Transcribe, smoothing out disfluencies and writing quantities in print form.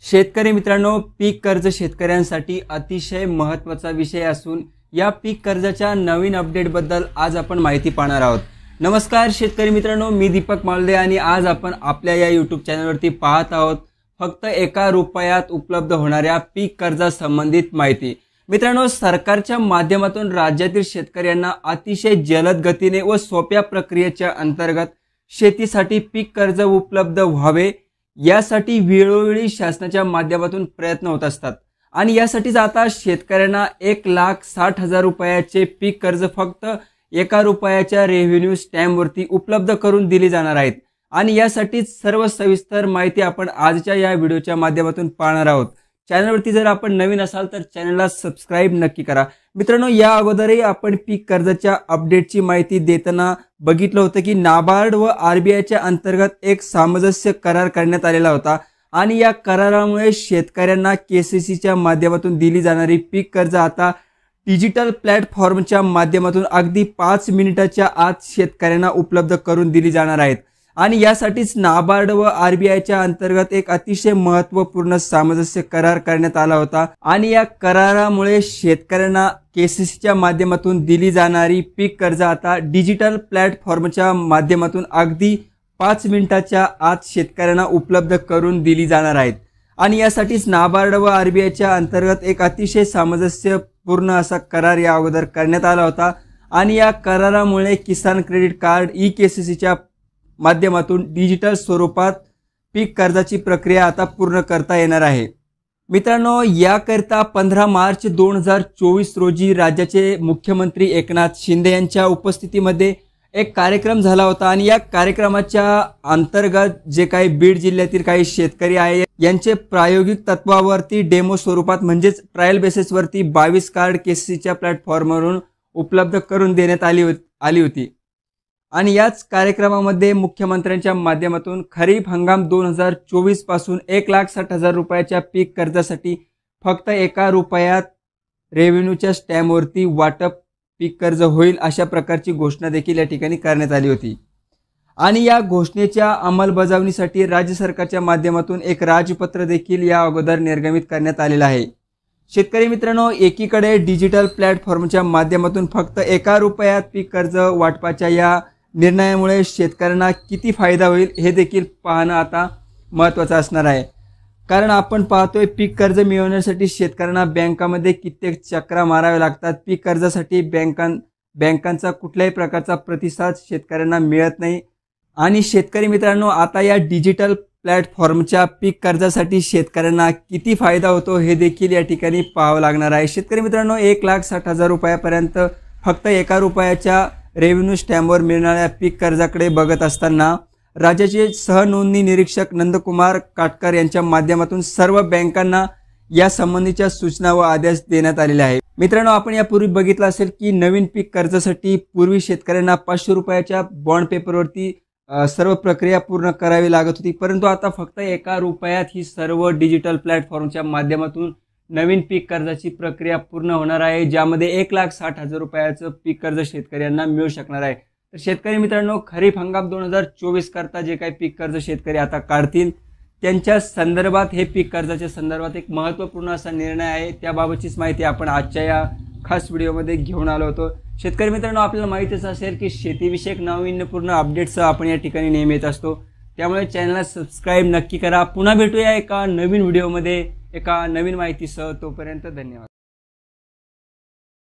शेतकरी मित्रांनो, पीक कर्ज शेतकऱ्यांसाठी अतिशय महत्त्वाचा विषय असून या पीक कर्जाच्या नवीन अपडेटबद्दल आज आपण माहिती पाहणार आहोत। नमस्कार शेतकरी मित्रांनो, मी दीपक मालदे आणि आज आपण आपल्या या YouTube चॅनलवरती पाहत आहोत फक्त एका रुपयात उपलब्ध होणाऱ्या पीक कर्जासंबंधित माहिती। मित्रांनो, सरकारच्या माध्यमातून राज्यातील शेतकऱ्यांना अतिशय जलद गतीने व सोप्या प्रक्रियेच्या अंतर्गत शेतीसाठी पीक कर्ज उपलब्ध व्हावे यासाठी वेळोवेळी शासनाच्या माध्यमातून प्रयत्न होत असतात आणि यासाठीच आता शेतकऱ्यांना 1,60,000 रुपयाचे पीक कर्ज फक्त 1 रुपयाच्या रेव्हेन्यू स्टॅम्पवरती उपलब्ध करून दिली जाणार आहेत आणि यासाठी सर्व सविस्तर माहिती आपण आजच्या या व्हिडिओच्या माध्यमातून पाहणार आहोत। चॅनलवरती जर आपण नवीन असाल तर चॅनलला सबस्क्राइब नक्की करा। मित्रांनो, या अगोदरही आपण पीक कर्जाच्या अपडेटची माहिती देताना बघितलं होतं की नाबार्ड व आरबीआयच्या अंतर्गत एक सामंजस्य करार करण्यात आलेला होता आणि या करारामुळे शेतकऱ्यांना केसीसीच्या माध्यमातून दिली जाणारी पीक कर्ज आता डिजिटल प्लॅटफॉर्मच्या माध्यमातून अगदी 5 मिनिटाच्या आत शेतकऱ्यांना उपलब्ध करून दिली जाणार आहेत आणि यासाठीच नाबार्ड व आरबीआयच्या अंतर्गत एक अतिशय महत्त्वपूर्ण सामंजस्य करार करण्यात आला होता आणि या करारामुळे शेतकऱ्यांना केसीसीच्या माध्यमातून दिली जाणारी पीक कर्ज आता डिजिटल प्लॅटफॉर्मच्या माध्यमातून अगदी 5 मिनिटाच्या आत शेतकऱ्यांना उपलब्ध करून दिली जाणार आहेत आणि यासाठीच नाबार्ड व आरबीआयच्या अंतर्गत एक अतिशय सामंजस्यपूर्ण असा करार या अगोदर करण्यात आला होता आणि या करारामुळे किसान क्रेडिट कार्ड ई-केसीसीच्या माध्यमातून डिजिटल स्वरूपात पीक कर्जाची प्रक्रिया आता पूर्ण करता येणार आहे। मित्रांनो, याकरिता 15 मार्च 2024 रोजी राज्याचे मुख्यमंत्री एकनाथ शिंदे यांच्या उपस्थितीमध्ये एक कार्यक्रम झाला होता आणि या कार्यक्रमाच्या अंतर्गत जे काही बीड जिल्ह्यातील काही शेतकरी आहे यांचे प्रायोगिक तत्वावरती डेमो स्वरूपात म्हणजेच ट्रायल बेसिसवरती 22 कार्ड केसीसीच्या प्लॅटफॉर्मवरून उपलब्ध करून देण्यात आली होती आणि याच कार्यक्रमामध्ये मुख्यमंत्र्यांच्या माध्यमातून खरीप हंगाम 2024 पासून 1,60,000 रुपयाच्या पीक कर्जासाठी फक्त 1 रुपयात रेव्हेन्यूच्या स्टॅम्पवरती वाटप पीक कर्ज होईल अशा प्रकारची घोषणा देखील या ठिकाणी करण्यात आली होती आणि या घोषणेच्या अंमलबजावणीसाठी राज्य सरकारच्या माध्यमातून एक राजपत्र देखील या अगोदर निर्गमित करण्यात आलेलं आहे। शेतकरी मित्रांनो, एकीकडे डिजिटल प्लॅटफॉर्मच्या माध्यमातून फक्त 1 रुपयात पीक कर्ज वाटपाच्या या निर्णयामुळे शेतकऱ्यांना किती फायदा होईल हे देखील पाहणं आता महत्त्वाचं असणार आहे, कारण आपण पाहतोय पीक कर्ज मिळवण्यासाठी शेतकऱ्यांना बँकांमध्ये कित्येक चक्रा माराव्या लागतात। पीक कर्जासाठी बँकांचा कुठल्याही प्रकारचा प्रतिसाद शेतकऱ्यांना मिळत नाही आणि शेतकरी मित्रांनो, आता या डिजिटल प्लॅटफॉर्मच्या पीक कर्जासाठी शेतकऱ्यांना किती फायदा होतो हे देखील या ठिकाणी पाहावं लागणार आहे। शेतकरी मित्रांनो, 1,60,000 रुपयापर्यंत फक्त 1 रुपयाच्या रेव्हेन्यू स्टॅम्पवर मिळणाऱ्या पीक कर्जाकडे बघत असताना राज्याचे सहनोंदणी निरीक्षक नंदकुमार काटकर यांच्या माध्यमातून सर्व बँकांना या संबंधीच्या सूचना व आदेश देण्यात आलेले आहेत। मित्रांनो, आपण यापूर्वी बघितलं असेल की नवीन पीक कर्जासाठी पूर्वी शेतकऱ्यांना 500 रुपयाच्या बॉन्ड पेपरवरती सर्व प्रक्रिया पूर्ण करावी लागत होती, परंतु आता फक्त 1 रुपयात ही सर्व डिजिटल प्लॅटफॉर्मच्या माध्यमातून नवीन पीक कर्जाची प्रक्रिया पूर्ण होणार आहे, ज्यामध्ये 1,60,000 रुपयाचं पीक कर्ज शेतकऱ्यांना मिळू शकणार आहे। तर शेतकरी मित्रांनो, खरीप हंगाम 2024 करता जे काही पीक कर्ज शेतकरी आता काढतील त्यांच्या संदर्भात हे पीक कर्जाच्या संदर्भात एक महत्त्वपूर्ण असा निर्णय आहे, त्याबाबतचीच माहिती आपण आजच्या या खास व्हिडिओमध्ये घेऊन आलो होतो। शेतकरी मित्रांनो, आपल्याला माहितीच असेल की शेतीविषयक नाविन्यपूर्ण अपडेट्स आपण या ठिकाणी नेहमी येत असतो, त्यामुळे चॅनलला सबस्क्राइब नक्की करा। पुन्हा भेटूया एका नवीन व्हिडिओमध्ये एका नवीन माहितीसह। तोपर्यंत धन्यवाद।